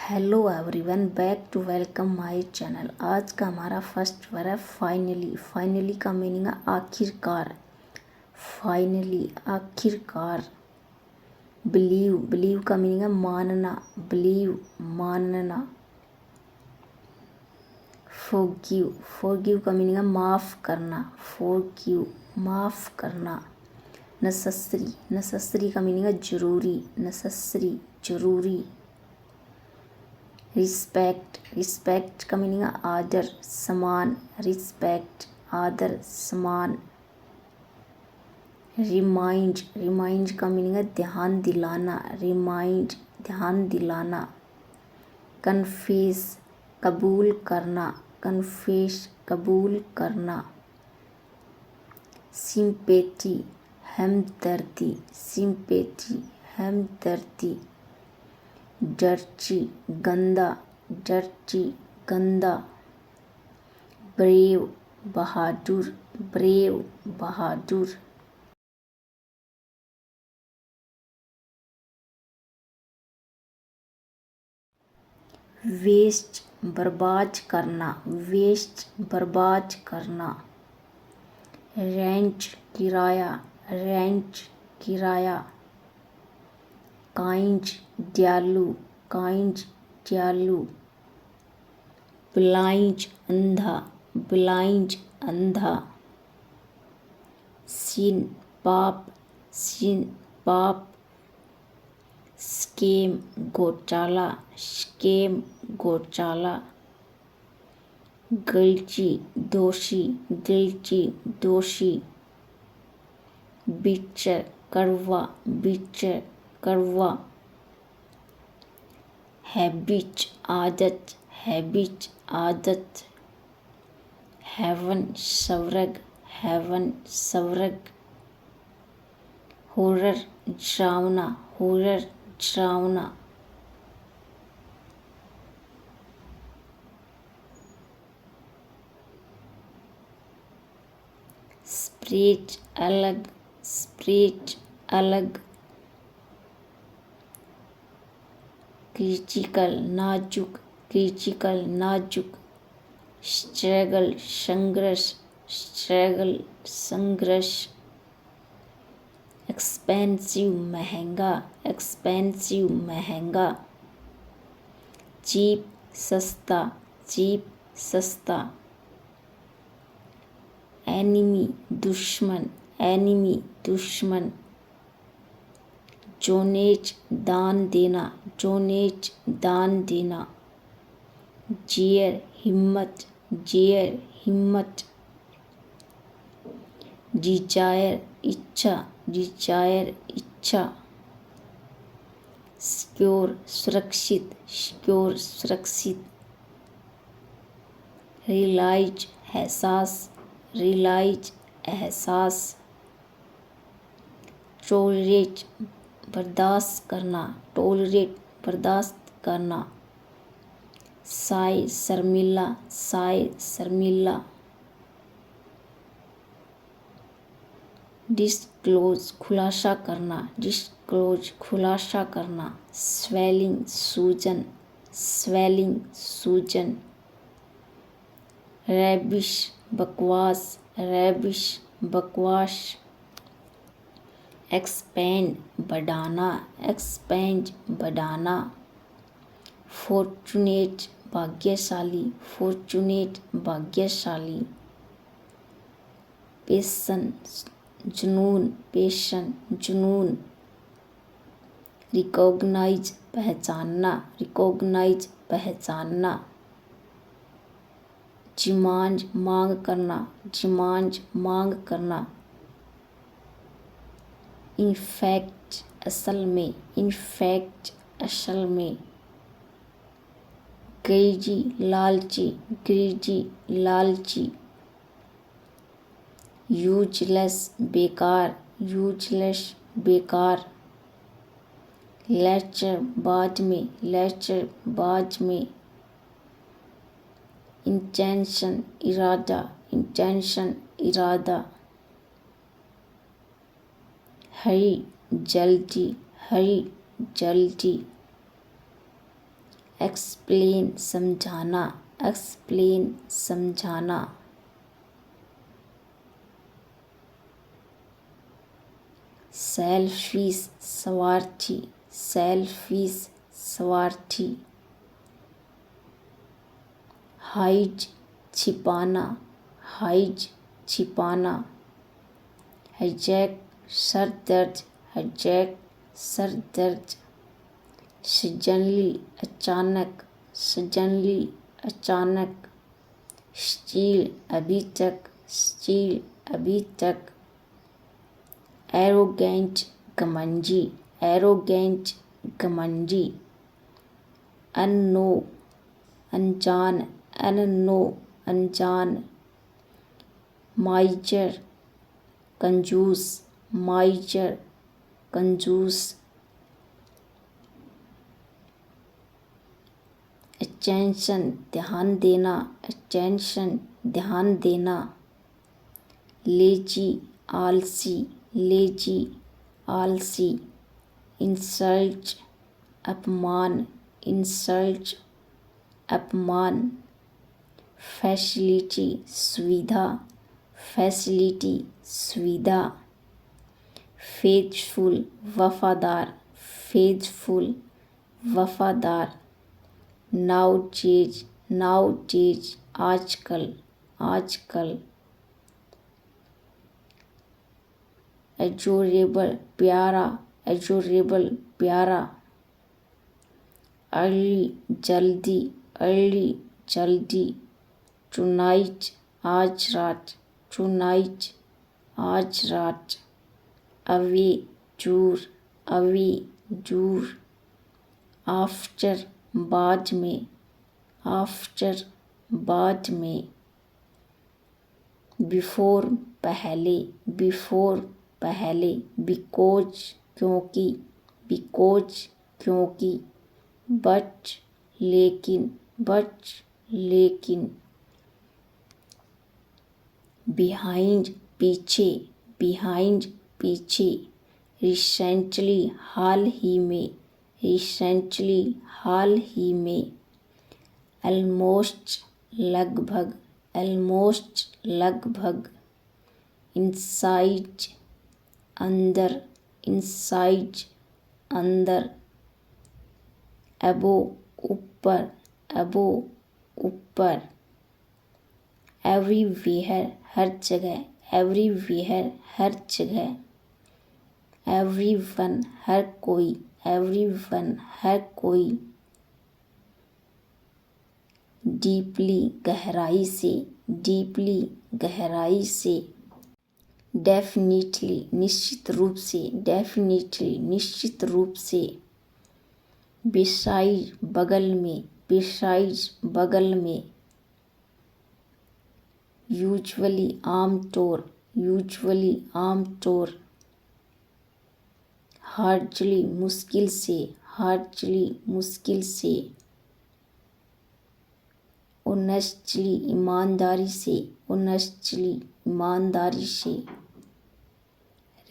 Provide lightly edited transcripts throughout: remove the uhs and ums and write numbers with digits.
Hello everyone, back to welcome my channel. आज का हमारा फर्स्ट वर्ड है फाइनली। फाइनली का मीनिंग है आखिरकार। फाइनली आखिरकार। बिलीव। बिलीव का मीनिंग है मानना। बिलीव मानना। फॉरगिव। फॉरगिव का मीनिंग है माफ़ करना। फॉरगिव माफ़ करना। नेसेसरी। नेसेसरी का मीनिंग है जरूरी। नेसेसरी जरूरी। रिस्पेक्ट। रिस्पेक्ट का मीनिंग है आदर सम्मान। रिस्पेक्ट आदर सम्मान। रिमाइंड। रिमाइंड का मीनिंग है ध्यान दिलाना। रिमाइंड ध्यान दिलाना। कन्फेस कबूल करना। कन्फेस कबूल करना। सिंपैथी हमदर्दी। सिंपैथी हमदर्दी। डर्टी गंदा। डर्टी गंदा। ब्रेव बहादुर। ब्रेव बहादुर। वेस्ट बर्बाद करना। वेस्ट बर्बाद करना। रेंट किराया। रेंट किराया। काइंड दयालु। काइंड दयालु। ब्लाइंड अंधा। ब्लाइंड अंधा। सिन पाप। सिन पाप। स्केम घोटाला। स्केम घोटाला। गिल्टी दोषी। गिल्टी दोषी। बिटर कड़वा। बिटर कड़वा। हैबिट आदत। हैबिट आदत। हेवन स्वर्ग। हेवन स्वर्ग। हॉरर डरावना। हॉरर डरावना। स्प्रेड अलग। स्प्रेड अलग। क्रिटिकल नाजुक। क्रिटिकल नाजुक। स्ट्रगल संघर्ष। स्ट्रगल संघर्ष। एक्सपेंसिव महंगा। एक्सपेंसिव महंगा। चीप सस्ता। चीप सस्ता। एनिमी दुश्मन। एनिमी दुश्मन। डोनेट दान देना। डोनेट दान देना। जेयर हिम्मत। जेयर हिम्मत। डिजायर इच्छा। डिजायर इच्छा। सिक्योर सुरक्षित। सिक्योर सुरक्षित। रियलाइज एहसास। रियलाइज एहसास। टॉलरेट बर्दाश्त करना। टॉलरेट बर्दाश्त करना। साय शर्मिला। साय शर्मिला। डिस्क्लोज खुलासा करना। डिस्क्लोज खुलासा करना। स्वेलिंग सूजन। स्वेलिंग सूजन। रैबिश बकवास। रैबिश बकवास। एक्सपेंड बढ़ाना। एक्सपेंड बढ़ाना। फॉर्चुनेट भाग्यशाली। फॉर्चुनेट भाग्यशाली। पेशन जुनून। पेशन जुनून। रिकॉग्नाइज पहचानना। रिकॉग्नाइज पहचानना। डिमांड मांग करना। डिमांड मांग करना। इनफैक्ट असल में। इनफैक्ट असल में। ग्रीडी लालची। ग्रीडी लालची। यूजलेस बेकार। यूजलेस बेकार। लेक्चर बाद में। लेक्चर बाद में। इंटेंशन इरादा। इंटेंशन इरादा। हरी जल्दी। हरी जल्दी। एक्सप्लेन समझाना, एक्सप्लेन समझाना। सेल्फिश स्वार्थी, सेल्फिश स्वार्थी। हाइड छिपाना, हाइड छिपाना। हाईजैक सर दर्द, हाईजैक सर दर्द। सडनली अचानक, सडनली अचानक। स्टील अभी तक, स्टील अभी तक। एरोगेंट घमंडी, एरोगेंट घमंडी। अननो अनजान, अननो अनजान। माइजर कंजूस, माइजर कंजूस। अटेंशन ध्यान देना, अटेंशन ध्यान देना। लेजी आलसी, लेजी आलसी। इंसल्ट अपमान, इंसल्ट अपमान। फैसिलिटी सुविधा, फैसिलिटी सुविधा। फेथफुल वफादार, फेथफुल वफादार। नाउटेज, नाउटेज आजकल, आजकल। एडोरेबल प्यारा, एडोरेबल प्यारा। अर्ली जल्दी, अर्ली जल्दी। टुनाइट आज रात, टुनाइट आज रात। अवे दूर, अवे दूर। आफ्टर बाद में, आफ्टर बाद में। बिफोर पहले, बिफोर पहले। बिकॉज क्योंकि, बिकॉज क्योंकि। बट लेकिन, बट लेकिन। बिहाइंड पीछे, बिहाइंड पीछे। रिसेंटली हाल ही में, रिसेंटली हाल ही में। ऑलमोस्ट लगभग, ऑलमोस्ट लगभग। इनसाइड अंदर, इनसाइड अंदर। अबो ऊपर, अबो ऊपर। एवरीवेयर हर जगह, एवरीवेयर हर जगह। एवरीवन हर कोई, एवरीवन हर कोई। डीपली गहराई से, डीपली गहराई से। डेफिनेटली निश्चित रूप से, डेफिनेटली निश्चित रूप से। बिसाइड बगल में, बिसाइड बगल में। यूजुअली आमतौर, यूजुअली आमतौर। हार्डली मुश्किल से, हार्डली मुश्किल से। ऑनेस्टली ईमानदारी से, ऑनेस्टली ईमानदारी से।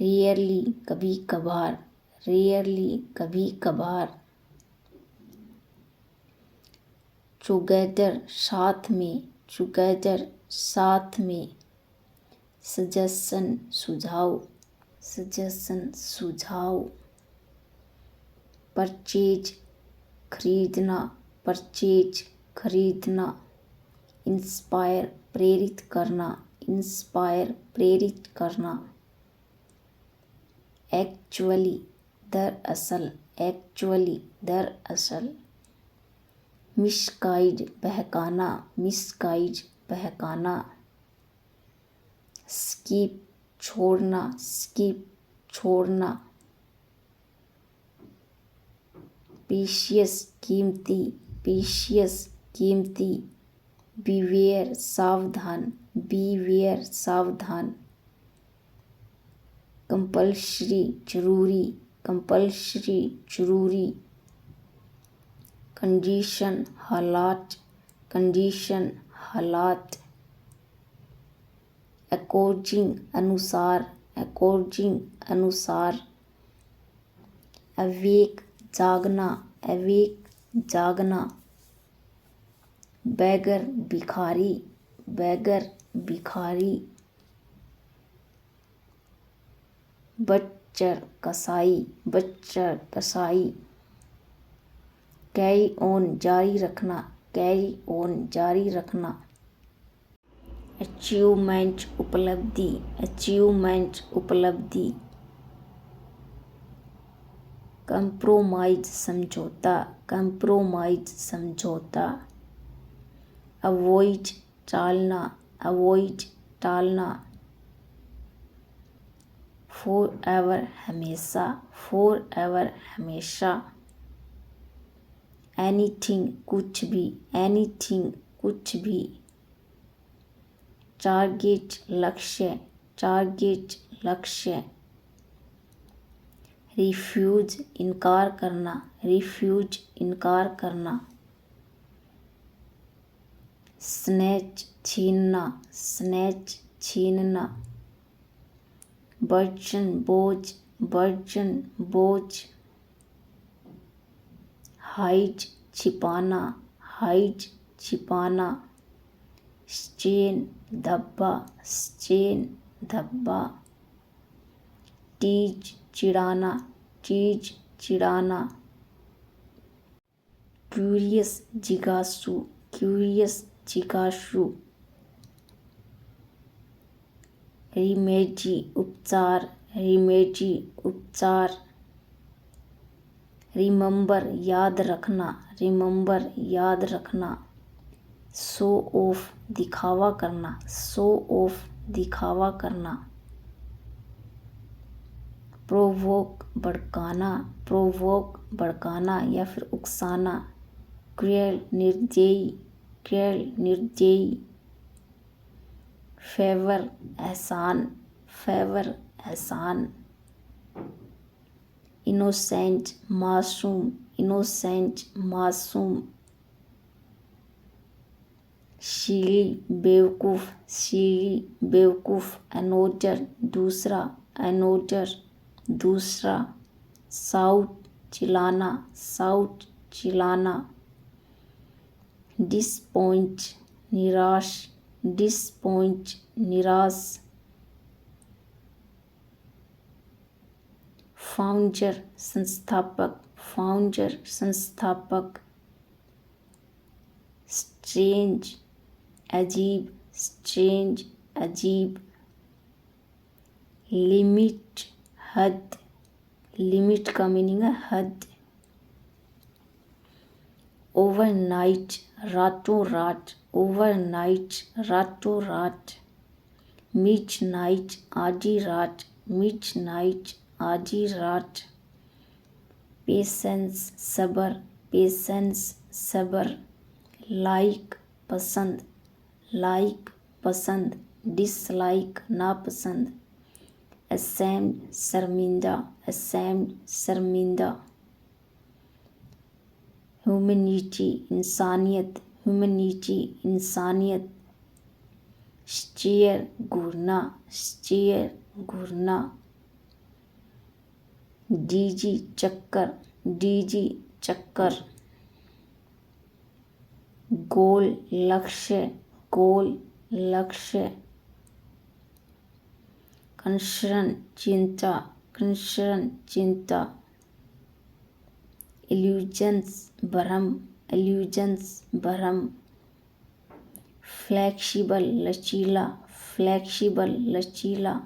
रेयरली कभी कभार, रेयरली कभी कभार। टुगेदर साथ में, टुगेदर साथ में। सजेशन सुझाव, सजेशन सुझाव। परचेज खरीदना, परचेज खरीदना। इंस्पायर प्रेरित करना, इंस्पायर प्रेरित करना। एक्चुअली दरअसल, एक्चुअली दरअसल। मिसगाइड बहकाना, मिसगाइड बहकाना। स्किप छोड़ना, स्किप छोड़ना। प्रीशियस कीमती, प्रीशियस कीमती। बीवेयर सावधान, बीवेयर सावधान। कंपल्सरी जरूरी, कंपल्सरी जरूरी। कंडीशन हालात, कंडीशन हालात। अकॉर्डिंग अनुसार, अकॉर्डिंग अनुसार। अवेक जागना, अवेक जागना। बैगर भिखारी, बैगर भिखारी। बच्चर कसाई, बच्चर कसाई। कैरी ऑन जारी रखना, कैरी ऑन जारी रखना। अचीवमेंट उपलब्धि, अचीवमेंट उपलब्धि। कंप्रोमाइज समझौता, कंप्रोमाइज समझौता। अवॉइड टालना, अवॉइड टालना। फॉर एवर हमेशा, फॉर एवर हमेशा। एनीथिंग कुछ भी, एनीथिंग कुछ भी। टारगेट लक्ष्य, टारगेट लक्ष्य। रिफ्यूज इनकार करना, रिफ्यूज इनकार करना। स्नैच छीनना, स्नैच छीनना। बर्जन बोझ, बर्जन बोझ। हाइड छिपाना, हाइड छिपाना। स्टेन धब्बा, स्टेन धब्बा। टीज चिढ़ाना, टीज चिढ़ाना। क्यूरियस जिज्ञासु, क्यूरियस जिज्ञासु। रिमेडी उपचार, रिमेडी उपचार। रिमेंबर याद रखना, रिमेंबर याद रखना। शो ऑफ दिखावा करना, शो ऑफ दिखावा करना। प्रोवोक भड़काना, प्रोवोक भड़काना या फिर उकसाना। क्रूएल निर्दयी, क्रूएल निर्दयी। फेवर एहसान, फेवर एहसान। इनोसेंट मासूम, इनोसेंट मासूम। सीली बेवकूफ़, सीली बेवकूफ़। अनोडर दूसरा, अनोडर दूसरा। साउट चिल्लाना, साउट चिल्लाना। डिसपॉइंट निराश, डिसपॉइंट निराश। फाउंडर संस्थापक, फाउंडर संस्थापक। स्ट्रेंज अजीब, स्ट्रेंज अजीब। लिमिट हद, लिमिट का मीनिंग है हद। ओवरनाइट रातों रात, ओवरनाइट रातों रात। मिडनाइट आधी रात, मिडनाइट आधी रात। पेशेंस सब्र, पेशेंस सब्र। लाइक पसंद, लाइक पसंद। डिसलाइक नापसंद। असेम्ड शर्मिंदा, असेम्ड शर्मिंदा। ह्यूमैनिटी इंसानियत, ह्यूमैनिटी इंसानियत। स्टीयर घूरना, स्टीयर घूरना। डीजी चक्कर, डीजी चक्कर। गोल लक्ष्य, गोल लक्ष्य। कंसर्न चिंता, कंसर्न चिंता। इल्यूजन्स भ्रम, इल्यूजन्स भ्रम। फ्लेक्सिबल लचीला, फ्लेक्सिबल लचीला।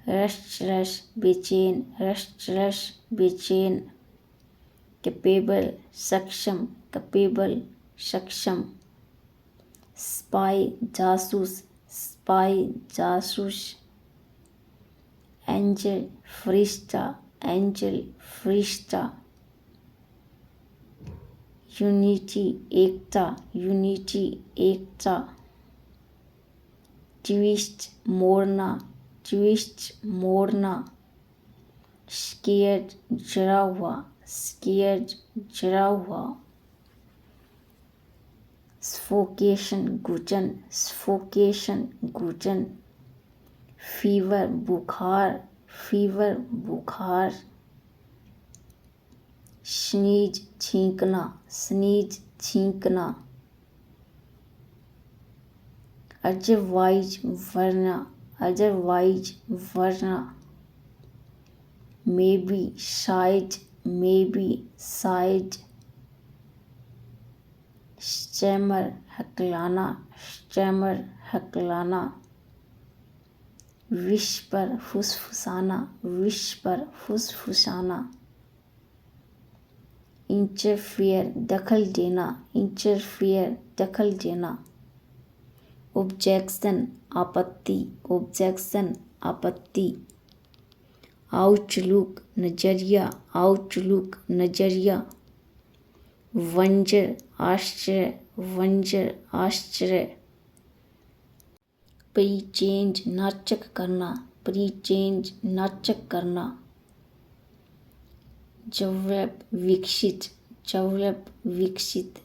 रेस्टलेस बेचैन, रेस्टलेस बेचैन। कैपेबल सक्षम, कैपेबल सक्षम। स्पाई जासूस, स्पाई जासूस। एंजल फरिश्ता, एंजल फरिश्ता। यूनिटी एकता, यूनिटी एकता। ट्विस्ट मोड़ना, ट्विस्ट मोड़ना। स्केयर्ड जरा हुआ, स्केयर्ड जरा हुआ। सफोकेशन घुटन, सफोकेशन घुटन। फीवर बुखार, फीवर बुखार। स्नीज छींकना, स्नीज छींकना। अदरवाइज वरना, अदरवाइज वरना। मे बी शायद, मे बी शायद। स्टैमर हकलाना, स्टैमर हकलाना। विस्पर फुसफुसाना, विस्पर फुसफुसाना। इंटरफियर दखल देना, इंटरफियर दखल देना। ऑब्जेक्शन आपत्ति, ऑब्जेक्शन आपत्ति। आउटलुक नजरिया, आउटलुक नजरिया। वंजर आश्चर्य, वंजर आश्चर्य। प्रीचेंज नाचक करना, प्रीचेंज नाचक करना। डेवलप विकसित, डेवलप विकसित।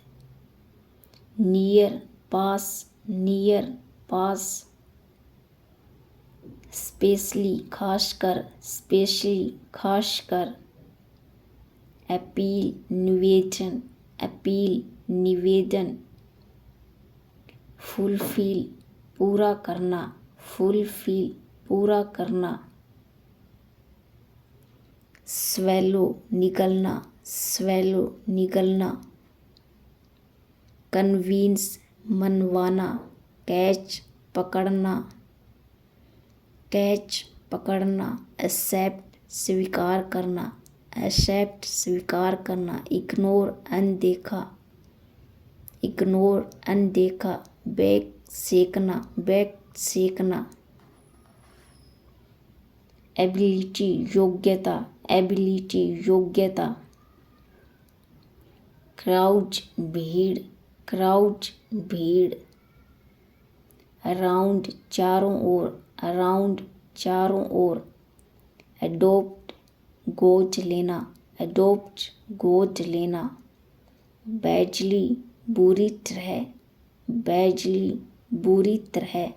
नियर पास, नियर पास। स्पेशली खासकर, स्पेशली खासकर। अपील निवेदन, अपील निवेदन। फुलफिल पूरा करना, फुलफिल पूरा करना। स्वेलो निगलना, स्वेलो निगलना। कन्विंस मनवाना, कैच पकड़ना, कैच पकड़ना। एक्सेप्ट स्वीकार करना, एक्सेप्ट स्वीकार करना। इग्नोर अनदेखा, इग्नोर अनदेखा। बैक सेकना, बैक सेकना। एबिलिटी योग्यता, एबिलिटी योग्यता। क्राउड भीड़, क्राउड भीड़। अराउंड चारों ओर, अराउंड चारों ओर। एडोप्ट गोद लेना, एडोप्ट गोद लेना। बैजली बुरी तरह, बैजली बुरी तरह।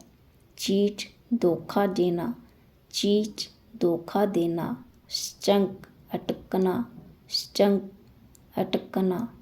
चीट धोखा देना, चीट धोखा देना। स्टंक अटकना, स्टंक अटकना।